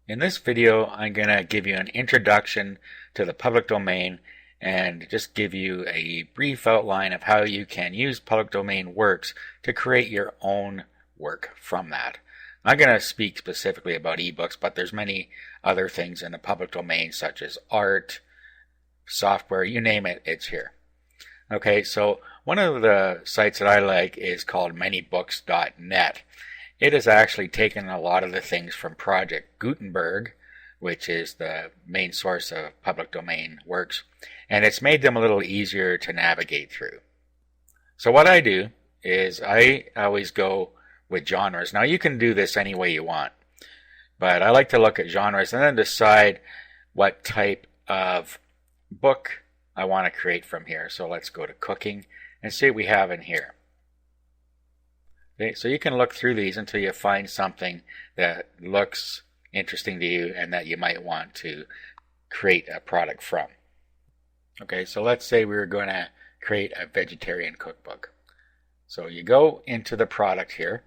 In this video, I'm going to give you an introduction to the public domain and just give you a brief outline of how you can use public domain works to create your own work from that. I'm going to speak specifically about ebooks, but there's many other things in the public domain such as art, software, you name it, it's here. Okay, so one of the sites that I like is called manybooks.net. It has actually taken a lot of the things from Project Gutenberg, which is the main source of public domain works, and it's made them a little easier to navigate through. So what I do is I always go with genres. Now you can do this any way you want, but I like to look at genres and then decide what type of book I want to create from here. So let's go to cooking and see what we have in here. Okay, so you can look through these until you find something that looks interesting to you and that you might want to create a product from. Okay, so let's say we were going to create a vegetarian cookbook. So you go into the product here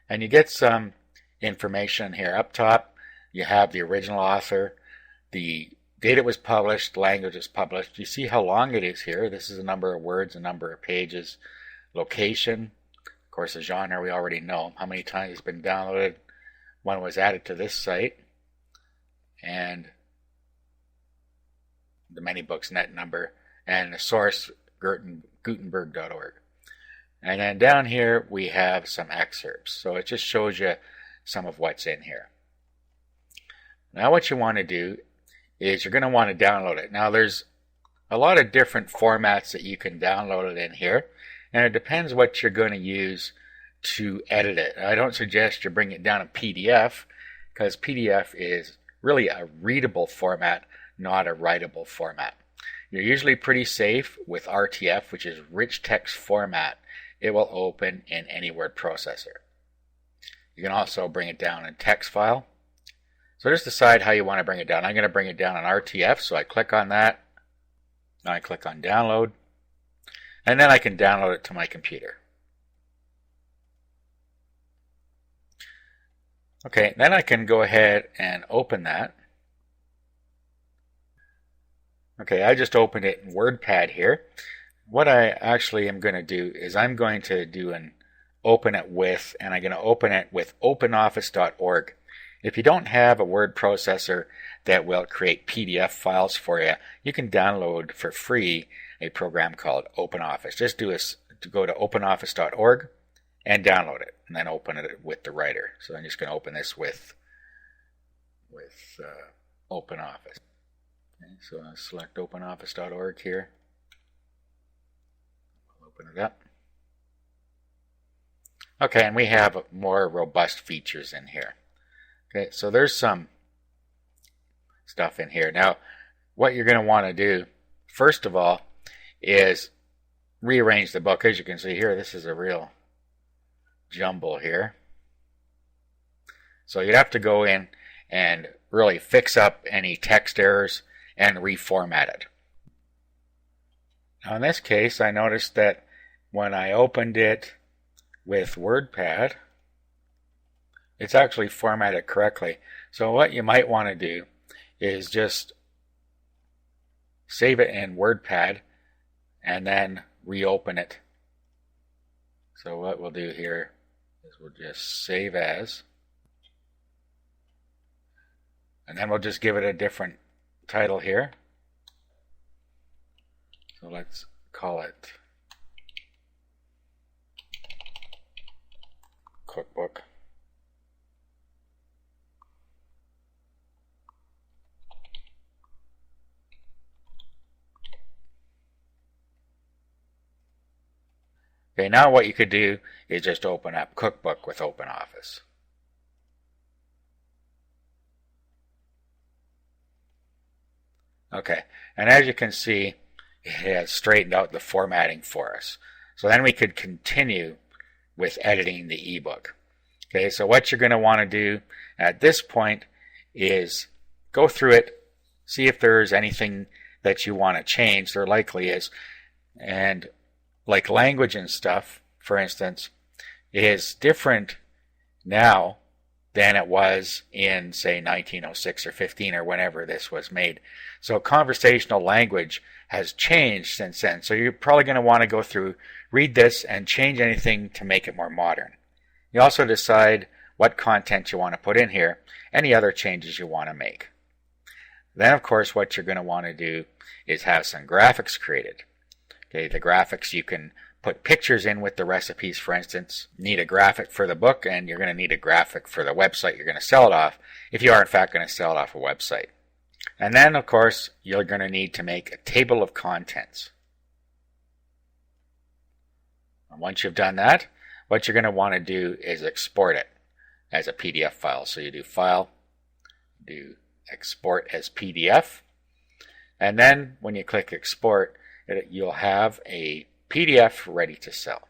and you get some information here. Up top you have the original author, the date it was published, language it's published. You see how long it is here. This is the number of words, the number of pages, location. Of course, the genre we already know, how many times it's been downloaded, when was added to this site, and the ManyBooks.net number, and the source, Gutenberg.org. And then down here we have some excerpts. So it just shows you some of what's in here. Now what you want to do is you're going to want to download it. Now there's a lot of different formats that you can download it in here, and it depends what you're going to use to edit it. I don't suggest you bring it down in PDF, because PDF is really a readable format, not a writable format. You're usually pretty safe with RTF, which is rich text format. It will open in any word processor. You can also bring it down in text file. So just decide how you want to bring it down. I'm going to bring it down on RTF, so I click on that. Now I click on download, and then I can download it to my computer. Okay, then I can go ahead and open that. Okay, I just opened it in WordPad here. What I actually am going to do is I'm going to do an open it with, and I'm going to open it with openoffice.org. If you don't have a word processor that will create PDF files for you, you can download for free a program called OpenOffice. Just go to openoffice.org and download it, and then open it with the writer. So I'm just going to open this with OpenOffice. Okay, so I'll select openoffice.org here. I'll open it up. Okay, and we have more robust features in here. Okay, so there's some stuff in here. Now, what you're going to want to do, first of all, is rearrange the book. As you can see here, this is a real jumble here. So you'd have to go in and really fix up any text errors and reformat it. Now in this case, I noticed that when I opened it with WordPad, it's actually formatted correctly. So what you might want to do is just save it in WordPad and then reopen it. So what we'll do here is we'll just save as, and then we'll just give it a different title here. So let's call it Cookbook. Okay, now what you could do is just open up Cookbook with OpenOffice. Okay, and as you can see, it has straightened out the formatting for us. So then we could continue with editing the ebook. Okay, so what you're going to want to do at this point is go through it, see if there's anything that you want to change. There likely is. And like language and stuff, for instance, is different now than it was in, say, 1906 or 15 or whenever this was made. So conversational language has changed since then. So you're probably going to want to go through, read this, and change anything to make it more modern. You also decide what content you want to put in here, any other changes you want to make. Then, of course, what you're going to want to do is have some graphics created. Okay, the graphics, you can put pictures in with the recipes, for instance. Need a graphic for the book, and you're going to need a graphic for the website you're going to sell it off, if you are in fact going to sell it off a website. And then, of course, you're going to need to make a table of contents. And once you've done that, what you're going to want to do is export it as a PDF file. So you do File, do Export as PDF, and then when you click Export, you'll have a PDF ready to sell.